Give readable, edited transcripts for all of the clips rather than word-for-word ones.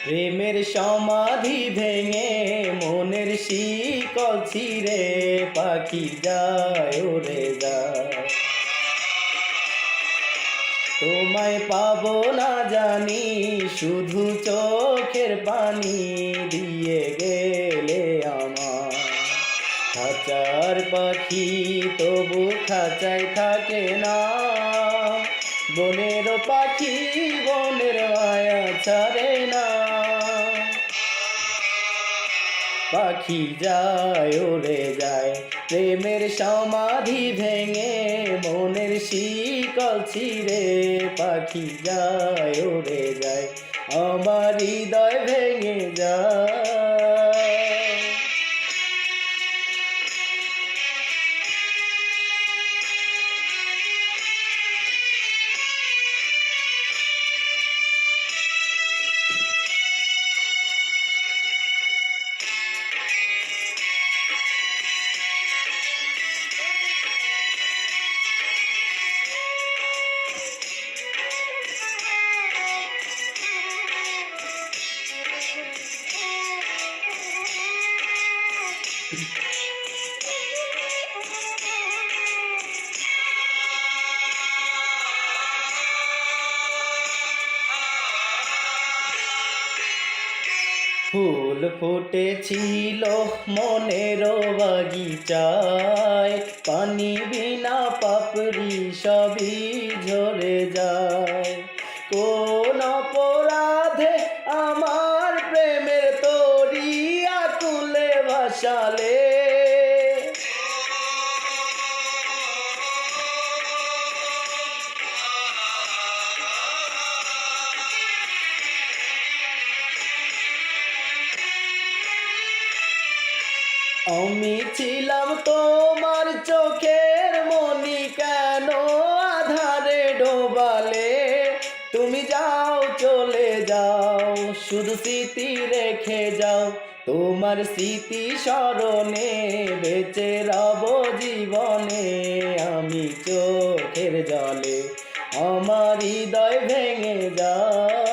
প্রেমের সমাধি ভেঙে মনের শিকল ছিঁড়ে পাখি যায় উড়ে যায়। তোমায় পাবো না জানি, শুধু চোখের পানি দিয়ে গেলে আমার। খাঁচার পাখি তবু খাঁচায় থাকে না, বনের পাখি বনের মায়া ছাড়ে না। পাখি যায় উড়ে যায়, প্রেমের সমাধি ভেঙে মনের শিকল ছিঁড়ে পাখি যায় উড়ে যায়, আমার হৃদয় ভেঙে যায়। ফুল ফুটেছিল মনের বাগিচায়, পানি বিনা পাপড়ি সবই ঝরে যায়। কোন অপরাধে আমার প্রেমের তরি আকুলে ভাসালে, আমি ছিলাম তোমার চোখের মনি, কেন আধারে ডোবালে। তুমি যাও চলে যাও, শুধু স্মৃতি রেখে যাও, তোমার স্মৃতি স্মরণে বেঁচে রব জীবনে। আমি চোখের জলে আমার হৃদয় ভেঙে যায়।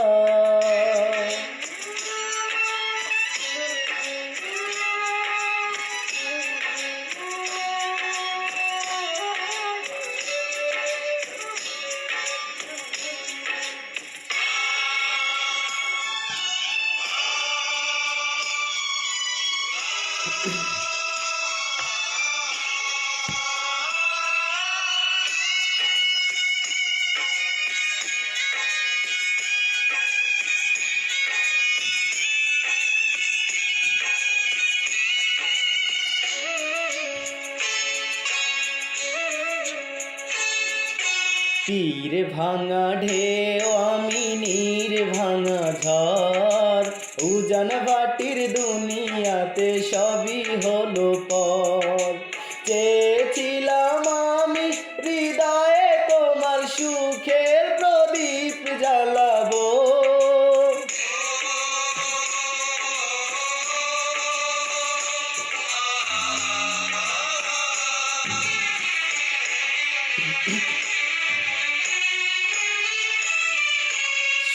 তীর ভাঙা ঢেউ আমি নীর ভাঙা ঝড়, উজান বাটির দুনিয়াতে সবই হলো পর। চেয়েছিলাম আমি হৃদয়ে তোমার সুখের প্রদীপ জ্বালাবো,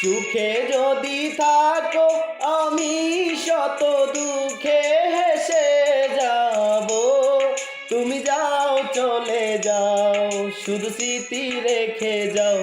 সুখে যদি থাকো আমি শত দুঃখে হেসে যাব। তুমি যাও চলে যাও, শুধু স্মৃতি রেখে যাও।